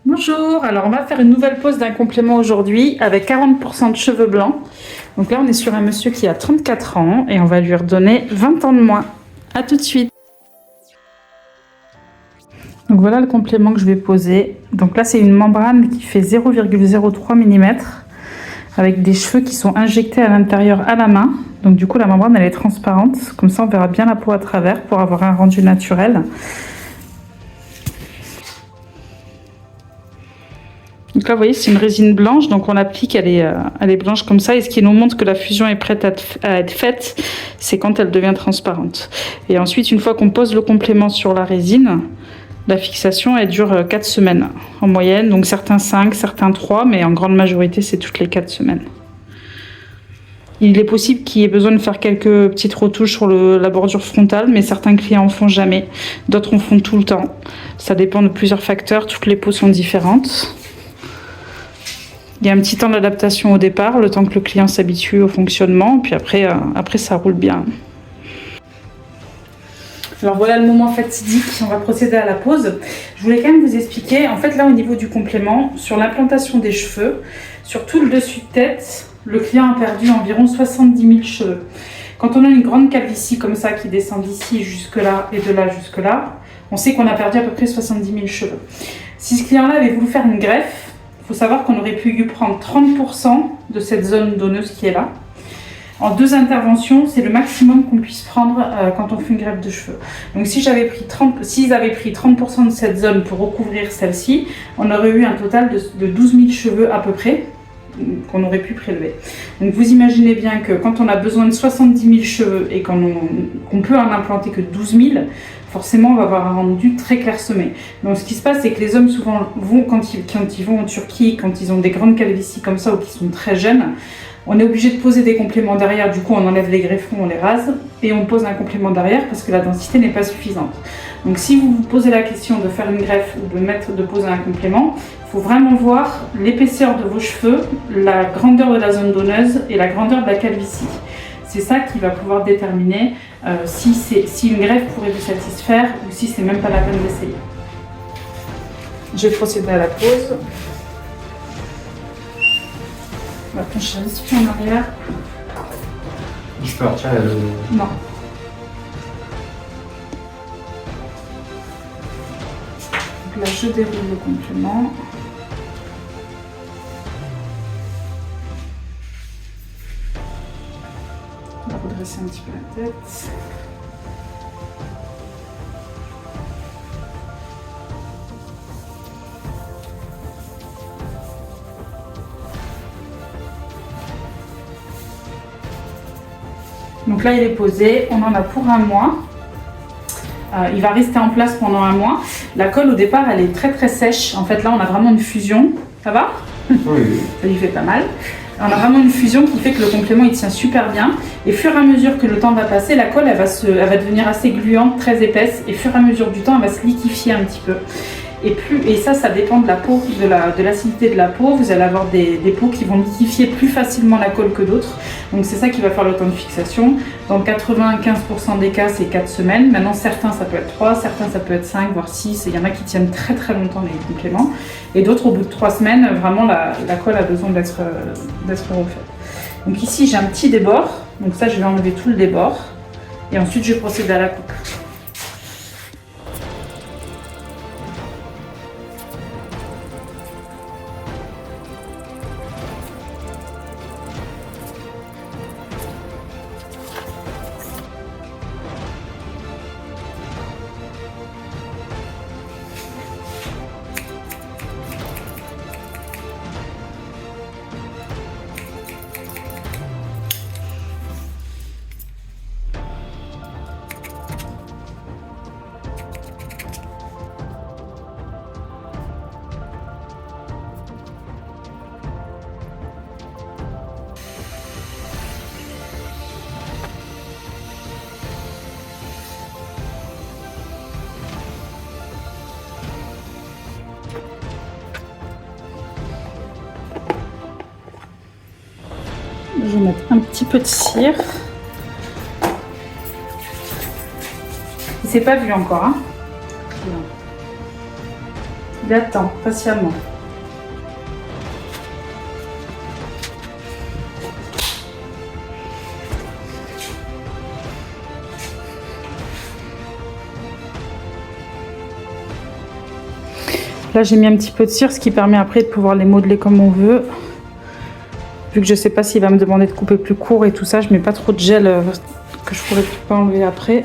Bonjour, alors on va faire une nouvelle pose d'un complément aujourd'hui avec 40% de cheveux blancs. Donc là on est sur un monsieur qui a 34 ans et on va lui redonner 20 ans de moins. A tout de suite. Donc voilà le complément que je vais poser. Donc là c'est une membrane qui fait 0,03 mm avec des cheveux qui sont injectés à l'intérieur à la main. Donc du coup la membrane elle est transparente, comme ça on verra bien la peau à travers pour avoir un rendu naturel. Donc là, vous voyez, c'est une résine blanche, donc on l'applique, elle est blanche comme ça. Et ce qui nous montre que la fusion est prête à être faite, c'est quand elle devient transparente. Et ensuite, une fois qu'on pose le complément sur la résine, la fixation, elle dure 4 semaines en moyenne. Donc certains 5, certains 3, mais en grande majorité, c'est toutes les 4 semaines. Il est possible qu'il y ait besoin de faire quelques petites retouches sur la bordure frontale, mais certains clients en font jamais. D'autres en font tout le temps. Ça dépend de plusieurs facteurs, toutes les peaux sont différentes. Il y a un petit temps d'adaptation au départ, le temps que le client s'habitue au fonctionnement, puis après ça roule bien. Alors voilà le moment fatidique, on va procéder à la pose. Je voulais quand même vous expliquer, en fait là au niveau du complément, sur l'implantation des cheveux, sur tout le dessus de tête, le client a perdu environ 70 000 cheveux. Quand on a une grande calvitie comme ça qui descend d'ici jusque là et de là jusque là, on sait qu'on a perdu à peu près 70 000 cheveux. Si ce client-là avait voulu faire une greffe, il faut savoir qu'on aurait pu lui prendre 30% de cette zone donneuse qui est là. En 2 interventions, c'est le maximum qu'on puisse prendre quand on fait une greffe de cheveux. Donc s'ils avaient pris 30% de cette zone pour recouvrir celle-ci, on aurait eu un total de 12 000 cheveux à peu près qu'on aurait pu prélever. Donc vous imaginez bien que quand on a besoin de 70 000 cheveux et qu'on peut en implanter que 12 000, forcément on va avoir un rendu très clairsemé. Donc ce qui se passe, c'est que les hommes souvent vont, quand ils vont en Turquie, quand ils ont des grandes calvities comme ça ou qui sont très jeunes, on est obligé de poser des compléments derrière, du coup on enlève les greffons, on les rase et on pose un complément derrière parce que la densité n'est pas suffisante. Donc si vous vous posez la question de faire une greffe ou de poser un complément, il faut vraiment voir l'épaisseur de vos cheveux, la grandeur de la zone donneuse et la grandeur de la calvitie. C'est ça qui va pouvoir déterminer si une greffe pourrait vous satisfaire ou si c'est même pas la peine d'essayer. Je vais procéder à la pose. On va pencher un petit peu en arrière. Je peux retirer le... Non. Donc là, je déroule le complément. On va redresser un petit peu la tête. Donc là, il est posé, on en a pour 1 mois. Il va rester en place pendant 1 mois. La colle, au départ, elle est très très sèche. En fait, là, on a vraiment une fusion. Ça va? Oui. Ça lui fait pas mal. On a vraiment une fusion qui fait que le complément, il tient super bien. Et au fur et à mesure que le temps va passer, la colle, elle va devenir assez gluante, très épaisse. Et au fur et à mesure du temps, elle va se liquéfier un petit peu. Et ça dépend de la peau, de l'acidité de la peau. Vous allez avoir des peaux qui vont liquéfier plus facilement la colle que d'autres. Donc c'est ça qui va faire le temps de fixation. Dans 95% des cas, c'est 4 semaines. Maintenant, certains, ça peut être 3, certains, ça peut être 5, voire 6. Et il y en a qui tiennent très très longtemps les compléments. Et d'autres, au bout de 3 semaines, vraiment, la colle a besoin d'être refaite. Donc ici, j'ai un petit débord. Donc ça, je vais enlever tout le débord. Et ensuite, je vais procéder à la coupe. Je vais mettre un petit peu de cire. Il s'est pas vu encore, hein. Il attend patiemment. Là, j'ai mis un petit peu de cire, ce qui permet après de pouvoir les modeler comme on veut. Vu que je sais pas s'il va me demander de couper plus court et tout ça, je mets pas trop de gel que je pourrais pas enlever après.